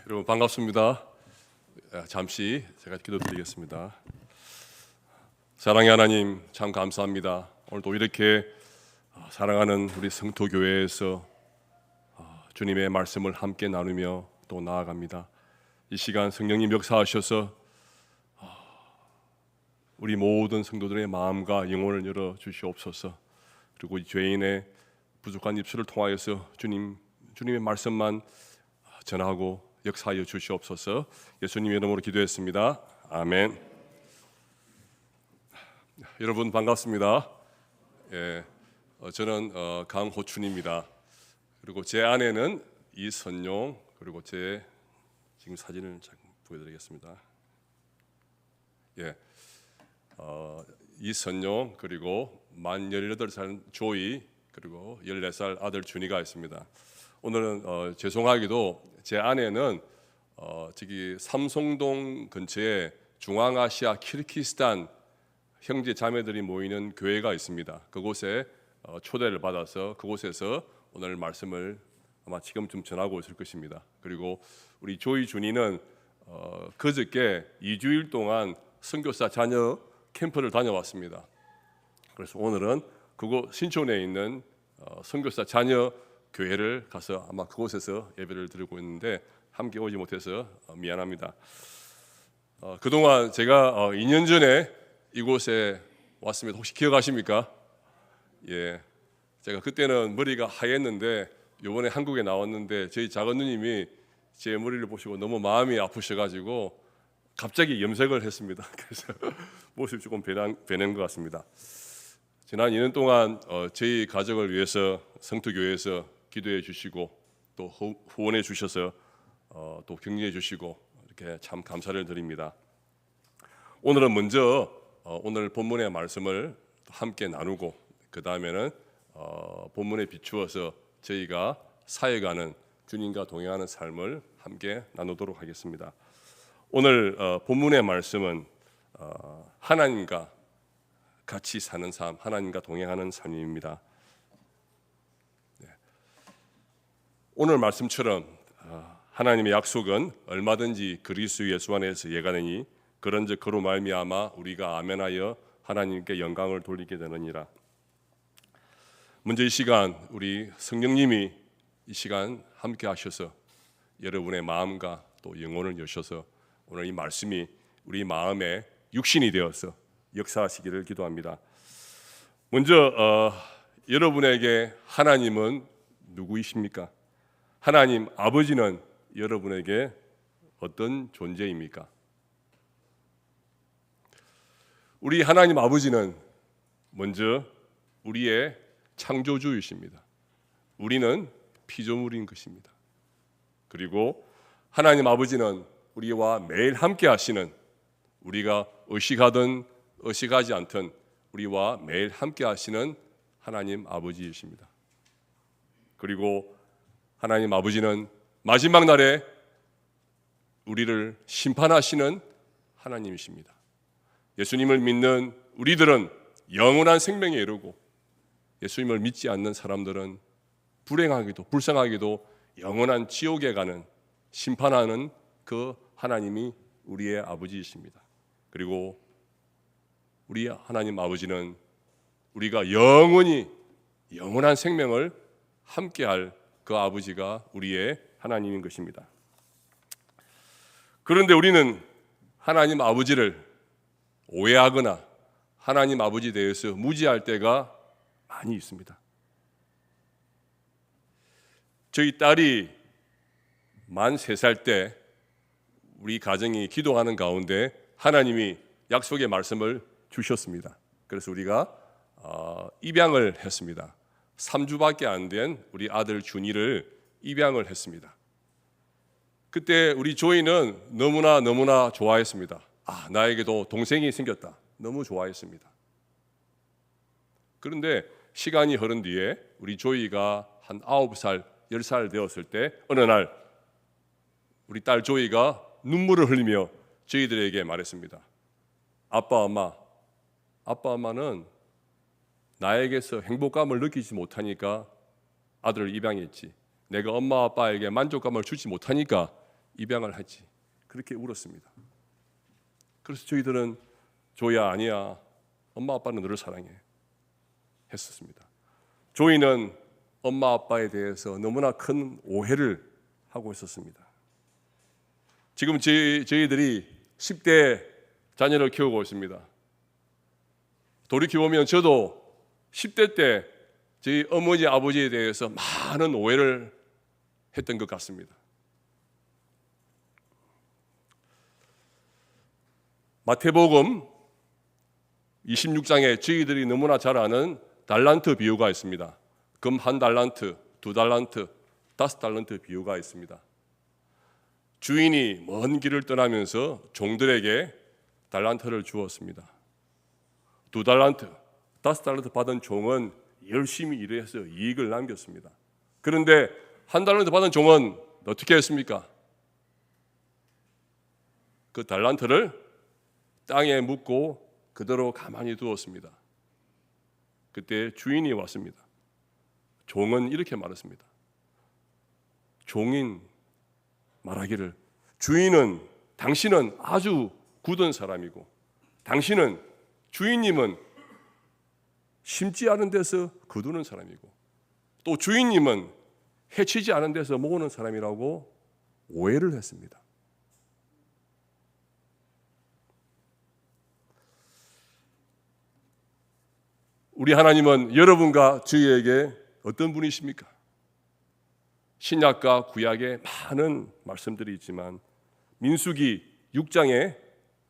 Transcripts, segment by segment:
여러분 반갑습니다. 잠시 제가 기도드리겠습니다. 사랑의 하나님, 참 감사합니다. 오늘도 이렇게 사랑하는 우리 성토교회에서 주님의 말씀을 함께 나누며 또 나아갑니다. 이 시간 성령님 역사하셔서 우리 모든 성도들의 마음과 영혼을 열어 주시옵소서. 그리고 이 죄인의 부족한 입술을 통하여서 주님의 말씀만 전하고 역사하여 주시옵소서. 예수님의 이름으로 기도했습니다. 아멘. 여러분 반갑습니다. 저는 강호춘입니다. 그리고 제 아내는 이선용, 그리고 제 지금 사진을 보여드리겠습니다. 이선용, 그리고 만 18살 조이, 그리고 14살 아들 준이가 있습니다. 오늘은 죄송하게도 제 아내는 저기 삼성동 근처에 중앙아시아 키르기스탄 형제 자매들이 모이는 교회가 있습니다. 그곳에 초대를 받아서 그곳에서 오늘 말씀을 아마 지금쯤 전하고 있을 것입니다. 그리고 우리 조이 준이는 그저께 2주일 동안 선교사 자녀 캠프를 다녀왔습니다. 그래서 오늘은 그곳 신촌에 있는 선교사 자녀 교회를 가서 아마 그곳에서 예배를 드리고 있는데 함께 오지 못해서 미안합니다. 그동안 제가 2년 전에 이곳에 왔습니다. 혹시 기억하십니까? 제가 그때는 머리가 하였는데 이번에 한국에 나왔는데 저희 작은 누님이 제 머리를 보시고 너무 마음이 아프셔가지고 갑자기 염색을 했습니다. 그래서 모습이 조금 변한 것 같습니다. 지난 2년 동안 저희 가족을 위해서 성토교회에서 기도해 주시고 또 후원해 주셔서 또 격려해 주시고 이렇게 참 감사를 드립니다. 오늘은 먼저 오늘 본문의 말씀을 함께 나누고 그 다음에는 본문에 비추어서 저희가 사역하는 주님과 동행하는 삶을 함께 나누도록 하겠습니다. 오늘 본문의 말씀은 하나님과 같이 사는 삶, 하나님과 동행하는 삶입니다. 오늘 말씀처럼 하나님의 약속은 얼마든지 그리스도 예수 안에서 예가되니 그런즉 그로 말미암아 우리가 아멘하여 하나님께 영광을 돌리게 되느니라. 먼저 이 시간 우리 성령님이 이 시간 함께 하셔서 여러분의 마음과 또 영혼을 여셔서 오늘 이 말씀이 우리 마음에 육신이 되어서 역사하시기를 기도합니다. 먼저 여러분에게 하나님은 누구이십니까? 하나님 아버지는 여러분에게 어떤 존재입니까? 우리 하나님 아버지는 먼저 우리의 창조주이십니다. 우리는 피조물인 것입니다. 그리고 하나님 아버지는 우리와 매일 함께 하시는, 우리가 의식하든 의식하지 않든 우리와 매일 함께 하시는 하나님 아버지이십니다. 그리고 하나님 아버지는 마지막 날에 우리를 심판하시는 하나님이십니다. 예수님을 믿는 우리들은 영원한 생명에 이르고 예수님을 믿지 않는 사람들은 불행하게도 불쌍하게도 영원한 지옥에 가는, 심판하는 그 하나님이 우리의 아버지이십니다. 그리고 우리 하나님 아버지는 우리가 영원한 생명을 함께할 그 아버지가 우리의 하나님인 것입니다. 그런데 우리는 하나님 아버지를 오해하거나 하나님 아버지에 대해서 무지할 때가 많이 있습니다. 저희 딸이 만 3살 때 우리 가정이 기도하는 가운데 하나님이 약속의 말씀을 주셨습니다. 그래서 우리가 입양을 했습니다. 3주밖에 안 된 우리 아들 준이를 입양을 했습니다. 그때 우리 조이는 너무나 좋아했습니다. 나에게도 동생이 생겼다. 너무 좋아했습니다. 그런데 시간이 흐른 뒤에 우리 조이가 한 9살, 10살 되었을 때 어느 날 우리 딸 조이가 눈물을 흘리며 저희들에게 말했습니다. 아빠, 엄마는 나에게서 행복감을 느끼지 못하니까 아들을 입양했지. 내가 엄마 아빠에게 만족감을 주지 못하니까 입양을 하지. 그렇게 울었습니다. 그래서 저희들은 조이야 아니야. 엄마 아빠는 너를 사랑해. 했었습니다. 조이는 엄마 아빠에 대해서 너무나 큰 오해를 하고 있었습니다. 지금 저희들이 10대 자녀를 키우고 있습니다. 돌이켜보면 저도 10대 때 저희 어머니 아버지에 대해서 많은 오해를 했던 것 같습니다. 마태복음 26장에 저희들이 너무나 잘 아는 달란트 비유가 있습니다. 금 1달란트, 2달란트, 5달란트 비유가 있습니다. 주인이 먼 길을 떠나면서 종들에게 달란트를 주었습니다. 2달란트, 5달란트 받은 종은 열심히 일해서 이익을 남겼습니다. 그런데 1달란트 받은 종은 어떻게 했습니까? 그 달란트를 땅에 묻고 그대로 가만히 두었습니다. 그때 주인이 왔습니다. 종은 이렇게 말했습니다. 종인 말하기를 당신은 아주 굳은 사람이고 당신은 주인님은 심지 않은 데서 거두는 사람이고 또 주인님은 해치지 않은 데서 모으는 사람이라고 오해를 했습니다. 우리 하나님은 여러분과 저희에게 어떤 분이십니까? 신약과 구약에 많은 말씀들이 있지만 민수기 6장에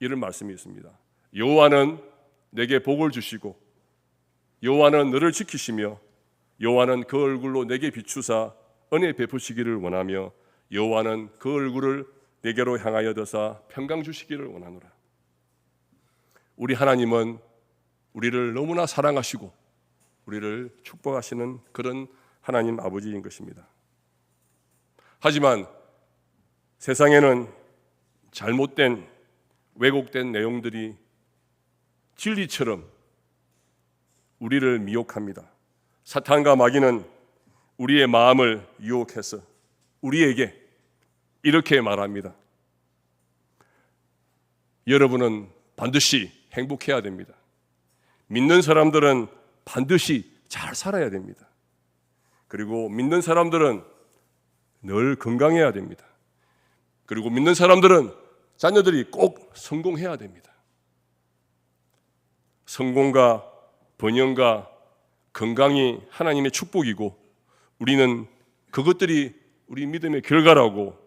이런 말씀이 있습니다. 여호와는 내게 복을 주시고 여호와는 너를 지키시며 여호와는 그 얼굴로 내게 비추사 은혜 베푸시기를 원하며 여호와는 그 얼굴을 내게로 향하여 드사 평강 주시기를 원하노라. 우리 하나님은 우리를 너무나 사랑하시고 우리를 축복하시는 그런 하나님 아버지인 것입니다. 하지만 세상에는 잘못된 왜곡된 내용들이 진리처럼 우리를 미혹합니다. 사탄과 마귀는 우리의 마음을 유혹해서 우리에게 이렇게 말합니다. 여러분은 반드시 행복해야 됩니다. 믿는 사람들은 반드시 잘 살아야 됩니다. 그리고 믿는 사람들은 늘 건강해야 됩니다. 그리고 믿는 사람들은 자녀들이 꼭 성공해야 됩니다. 성공과 번영과 건강이 하나님의 축복이고 우리는 그것들이 우리 믿음의 결과라고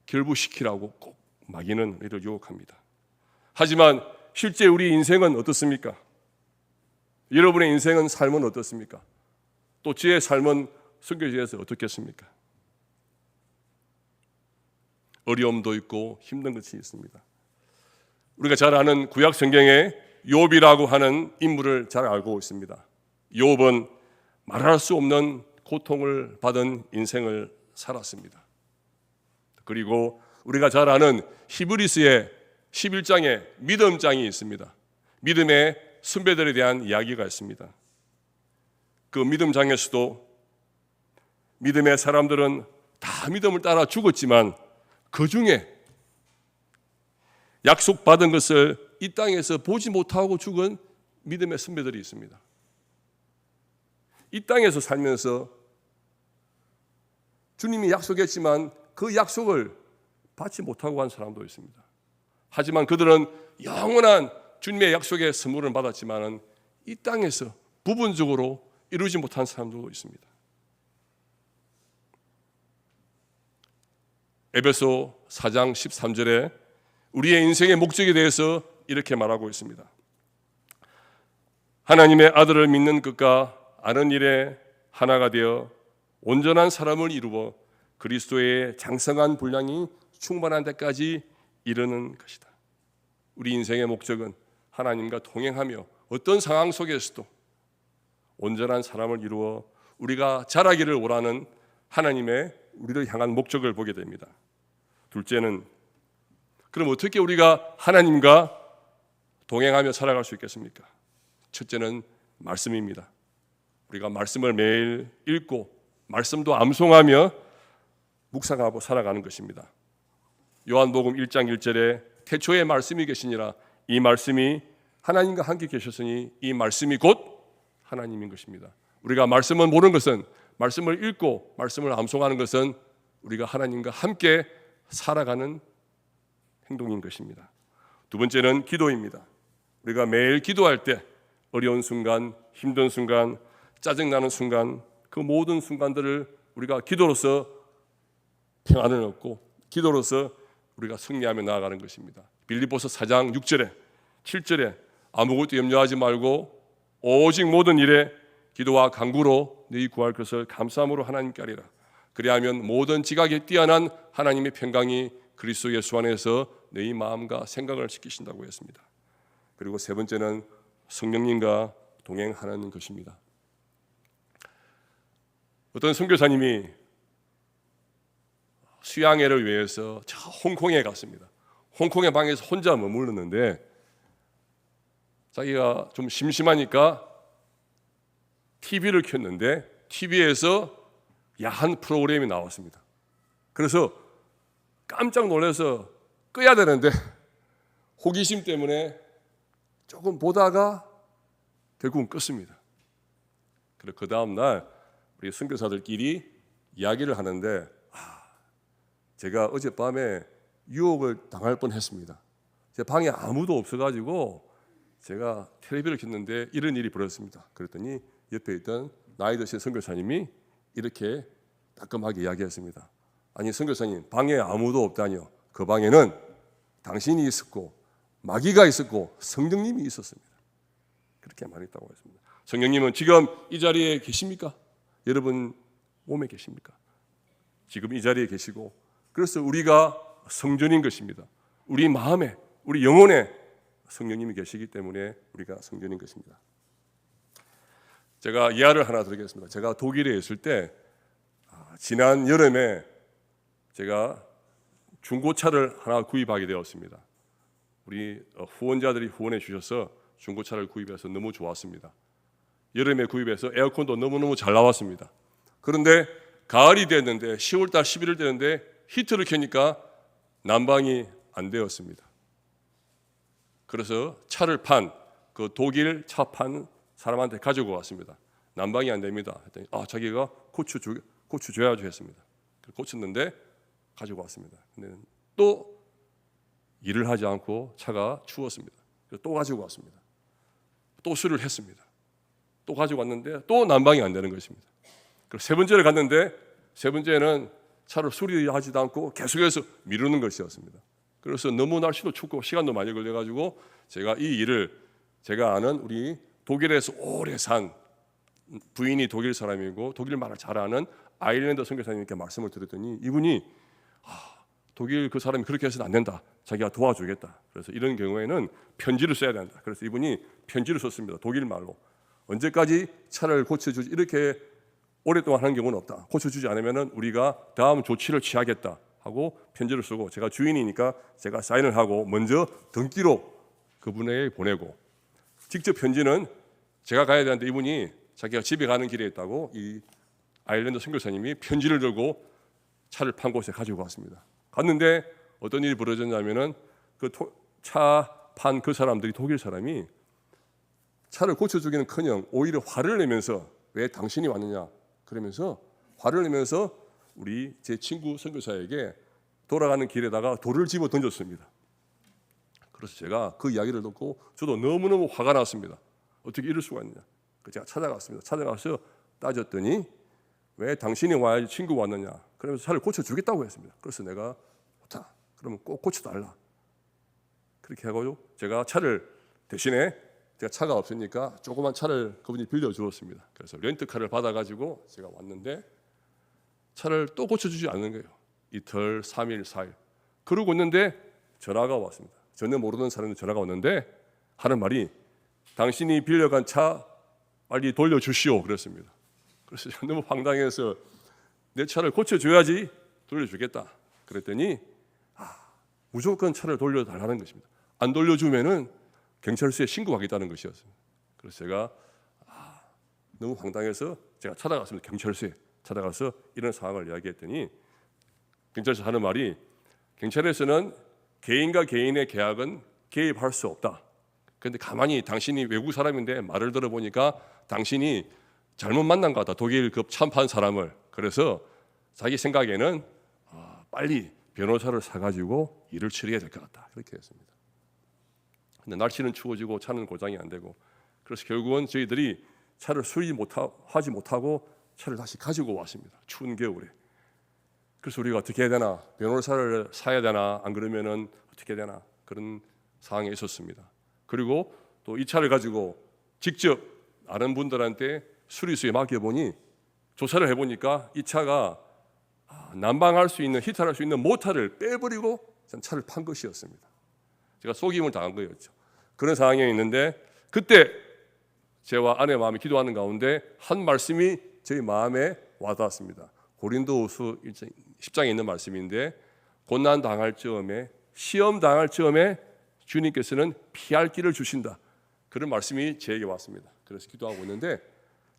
결부시키라고 꼭 마귀는 우리를 유혹합니다. 하지만 실제 우리 인생은 어떻습니까? 여러분의 인생은 삶은 어떻습니까? 또 저의 삶은 선교지에서 어떻겠습니까? 어려움도 있고 힘든 것이 있습니다. 우리가 잘 아는 구약 성경에 욥이라고 하는 인물을 잘 알고 있습니다. 욥은 말할 수 없는 고통을 받은 인생을 살았습니다. 그리고 우리가 잘 아는 히브리서의 11장에 믿음장이 있습니다. 믿음의 선배들에 대한 이야기가 있습니다. 그 믿음장에서도 믿음의 사람들은 다 믿음을 따라 죽었지만 그 중에 약속받은 것을 이 땅에서 보지 못하고 죽은 믿음의 선배들이 있습니다. 이 땅에서 살면서 주님이 약속했지만 그 약속을 받지 못하고 간 사람도 있습니다. 하지만 그들은 영원한 주님의 약속의 선물을 받았지만 이 땅에서 부분적으로 이루지 못한 사람도 있습니다. 에베소 4장 13절에 우리의 인생의 목적에 대해서 이렇게 말하고 있습니다. 하나님의 아들을 믿는 것과 아는 일에 하나가 되어 온전한 사람을 이루어 그리스도의 장성한 분량이 충만한 데까지 이르는 것이다. 우리 인생의 목적은 하나님과 동행하며 어떤 상황 속에서도 온전한 사람을 이루어 우리가 자라기를 원하는 하나님의 우리를 향한 목적을 보게 됩니다. 둘째는 그럼 어떻게 우리가 하나님과 동행하며 살아갈 수 있겠습니까? 첫째는 말씀입니다. 우리가 말씀을 매일 읽고 말씀도 암송하며 묵상하고 살아가는 것입니다. 요한복음 1장 1절에 태초에 말씀이 계시니라. 이 말씀이 하나님과 함께 계셨으니 이 말씀이 곧 하나님인 것입니다. 우리가 말씀을 모르는 것은, 말씀을 읽고 말씀을 암송하는 것은 우리가 하나님과 함께 살아가는 행동인 것입니다. 두 번째는 기도입니다. 우리가 매일 기도할 때 어려운 순간, 힘든 순간, 짜증나는 순간, 그 모든 순간들을 우리가 기도로서 평안을 얻고 기도로서 우리가 승리하며 나아가는 것입니다. 빌립보서 4장 6절에 7절에 아무것도 염려하지 말고 오직 모든 일에 기도와 간구로 너희 구할 것을 감사함으로 하나님께 하리라. 그리하면 모든 지각에 뛰어난 하나님의 평강이 그리스도 예수 안에서 너희 마음과 생각을 지키신다고 했습니다. 그리고 세 번째는 성령님과 동행하는 것입니다. 어떤 선교사님이 수양회를 위해서 저 홍콩에 갔습니다. 홍콩의 방에서 혼자 머물렀는데 자기가 좀 심심하니까 TV를 켰는데 TV에서 야한 프로그램이 나왔습니다. 그래서 깜짝 놀라서 끄야 되는데 호기심 때문에 조금 보다가 결국은 껐습니다. 그리고 그 다음 날 우리 선교사들끼리 이야기를 하는데 제가 어젯밤에 유혹을 당할 뻔했습니다. 제 방에 아무도 없어가지고 제가 텔레비를 켰는데 이런 일이 벌어졌습니다. 그랬더니 옆에 있던 나이 드신 선교사님이 이렇게 따끔하게 이야기했습니다. 아니 선교사님, 방에 아무도 없다니요. 그 방에는 당신이 있었고 마귀가 있었고 성령님이 있었습니다. 그렇게 말했다고 했습니다. 성령님은 지금 이 자리에 계십니까? 여러분 몸에 계십니까? 지금 이 자리에 계시고, 그래서 우리가 성전인 것입니다. 우리 마음에, 우리 영혼에 성령님이 계시기 때문에 우리가 성전인 것입니다. 제가 예화를 하나 드리겠습니다. 제가 독일에 있을 때 지난 여름에 제가 중고차를 하나 구입하게 되었습니다. 우리 후원자들이 후원해 주셔서 중고차를 구입해서 너무 좋았습니다. 여름에 구입해서 에어컨도 너무너무 잘 나왔습니다. 그런데 가을이 됐는데 10월달 11월 되는데 히터를 켜니까 난방이 안 되었습니다. 그래서 차를 판 그 독일 차 판 사람한테 가지고 왔습니다. 난방이 안 됩니다. 했더니 자기가 고추 줘야죠 했습니다. 고쳤는데 가지고 왔습니다. 근데 또 일을 하지 않고 차가 추웠습니다. 또 가지고 왔습니다. 또 수리를 했습니다. 또 가지고 왔는데 또 난방이 안 되는 것입니다. 그리고 세 번째를 갔는데 세 번째는 차를 수리하지도 않고 계속해서 미루는 것이었습니다. 그래서 너무 날씨도 춥고 시간도 많이 걸려가지고 제가 이 일을, 제가 아는 우리 독일에서 오래 산 부인이 독일 사람이고 독일 말을 잘하는 아일랜드 선교사님께 말씀을 드렸더니 이분이 독일 그 사람이 그렇게 해서는 안 된다. 자기가 도와주겠다. 그래서 이런 경우에는 편지를 써야 된다. 그래서 이분이 편지를 썼습니다. 독일 말로. 언제까지 차를 고쳐주지, 이렇게 오랫동안 하는 경우는 없다. 고쳐주지 않으면 우리가 다음 조치를 취하겠다 하고 편지를 쓰고, 제가 주인이니까 제가 사인을 하고 먼저 등기로 그분에게 보내고, 직접 편지는 제가 가야 되는데 이분이 자기가 집에 가는 길에 있다고 이 아일랜드 선교사님이 편지를 들고 차를 판 곳에 가지고 왔습니다. 갔는데 어떤 일이 벌어졌냐면은 그 차 판 그 사람들이, 독일 사람이 차를 고쳐주기는커녕 오히려 화를 내면서 왜 당신이 왔느냐 그러면서 화를 내면서 우리 제 친구 선교사에게 돌아가는 길에다가 돌을 집어 던졌습니다. 그래서 제가 그 이야기를 듣고 저도 너무너무 화가 났습니다. 어떻게 이럴 수가 있느냐. 제가 찾아갔습니다. 찾아가서 따졌더니 왜 당신이 와야지 친구 왔느냐. 그러면서 차를 고쳐주겠다고 했습니다. 그래서 내가 좋다. 그러면 꼭 고쳐달라. 그렇게 하고 제가 차를 대신에, 제가 차가 없으니까 조그만 차를 그분이 빌려주었습니다. 그래서 렌트카를 받아가지고 제가 왔는데 차를 또 고쳐주지 않는 거예요. 이틀, 3일, 4일. 그러고 있는데 전화가 왔습니다. 전혀 모르는 사람이 전화가 왔는데 하는 말이 당신이 빌려간 차 빨리 돌려주시오 그랬습니다. 그래서 너무 황당해서 내 차를 고쳐줘야지 돌려주겠다 그랬더니 무조건 차를 돌려달라는 것입니다. 안 돌려주면은 경찰서에 신고하겠다는 것이었습니다. 그래서 제가 너무 황당해서 제가 찾아갔습니다. 경찰서에 찾아가서 이런 상황을 이야기했더니 경찰서 하는 말이, 경찰에서는 개인과 개인의 계약은 개입할 수 없다. 그런데 가만히 당신이 외국 사람인데 말을 들어보니까 당신이 잘못 만난 것 같다. 독일급 참판 사람을. 그래서 자기 생각에는 빨리 변호사를 사가지고 일을 처리해야 될 것 같다. 그렇게 했습니다. 근데 날씨는 추워지고 차는 고장이 안 되고, 그래서 결국은 저희들이 차를 수리하지 못하고 차를 다시 가지고 왔습니다. 추운 겨울에. 그래서 우리가 어떻게 해야 되나, 변호사를 사야 되나, 안 그러면은 어떻게 해야 되나, 그런 상황에 있었습니다. 그리고 또 이 차를 가지고 직접 아는 분들한테 수리수에 맡겨보니, 조사를 해보니까 이 차가 난방할 수 있는, 히터할 수 있는 모터를 빼버리고 차를 판 것이었습니다. 제가 속임을 당한 거였죠. 그런 상황에 있는데, 그때 저와 아내 마음이 기도하는 가운데 한 말씀이 저희 마음에 와닿았습니다. 고린도후서 10장에 있는 말씀인데, 고난 당할 즈음에, 시험 당할 즈음에 주님께서는 피할 길을 주신다. 그런 말씀이 저에게 왔습니다. 그래서 기도하고 있는데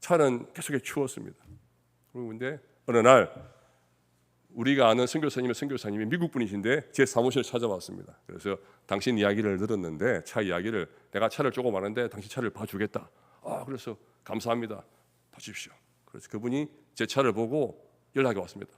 차는 계속 추웠습니다. 그런데 어느 날 우리가 아는 선교사님이 미국 분이신데 제 사무실을 찾아왔습니다. 그래서 당신 이야기를 들었는데, 차 이야기를, 내가 차를 조금 아는데 당신 차를 봐주겠다. 그래서 감사합니다. 봐주십시오. 그래서 그분이 제 차를 보고 연락이 왔습니다.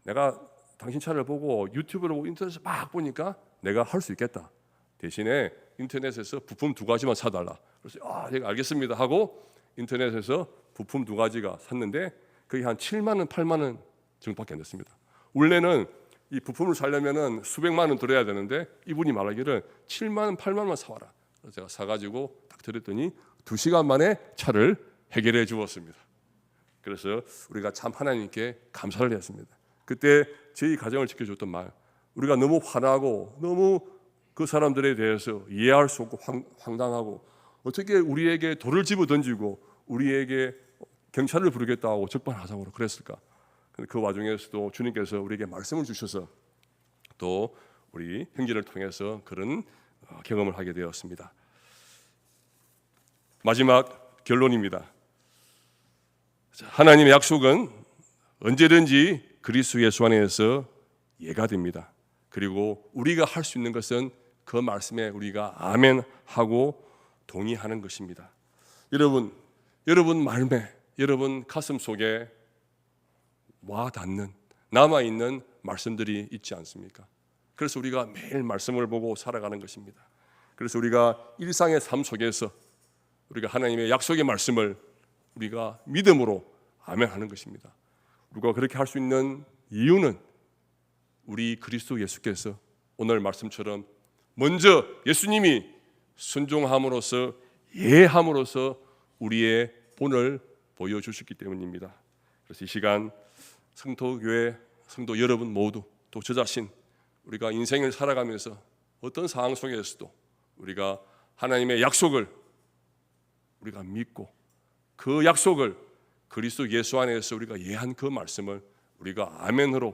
내가 당신 차를 보고 유튜브를 보고 인터넷에서 막 보니까 내가 할 수 있겠다. 대신에 인터넷에서 부품 2가지만 사달라. 그래서 제가 알겠습니다 하고 인터넷에서 부품 2가지가 샀는데 그게 한 7만 원, 8만 원 정도밖에 안 됐습니다. 원래는 이 부품을 사려면은 수백만 원 들어야 되는데 이분이 말하기를 7만 원, 8만 원만 사와라. 그래서 제가 사가지고 딱 드렸더니 2시간 만에 차를 해결해 주었습니다. 그래서 우리가 참 하나님께 감사를 했습니다. 그때 저희 가정을 지켜줬던 말, 우리가 너무 화나고 너무 그 사람들에 대해서 이해할 수 없고 황당하고, 어떻게 우리에게 돌을 집어 던지고 우리에게 경찰을 부르겠다고 적반하장으로 그랬을까? 그 와중에서도 주님께서 우리에게 말씀을 주셔서 또 우리 형제를 통해서 그런 경험을 하게 되었습니다. 마지막 결론입니다. 하나님의 약속은 언제든지 그리스도 예수 안에서 예가 됩니다. 그리고 우리가 할 수 있는 것은 그 말씀에 우리가 아멘 하고 동의하는 것입니다. 여러분 말매, 여러분 가슴 속에 와 닿는, 남아있는 말씀들이 있지 않습니까? 그래서 우리가 매일 말씀을 보고 살아가는 것입니다. 그래서 우리가 일상의 삶 속에서 우리가 하나님의 약속의 말씀을 우리가 믿음으로 아멘하는 것입니다. 우리가 그렇게 할 수 있는 이유는 우리 그리스도 예수께서 오늘 말씀처럼 먼저 예수님이 순종함으로써, 예함으로써 우리의 본을 보여주셨기 때문입니다. 그래서 이 시간 성도교회 성도 여러분 모두, 또 저 자신, 우리가 인생을 살아가면서 어떤 상황 속에서도 우리가 하나님의 약속을 우리가 믿고 그 약속을 그리스도 예수 안에서 우리가 예한 그 말씀을 우리가 아멘으로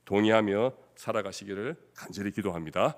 동의하며 살아가시기를 간절히 기도합니다.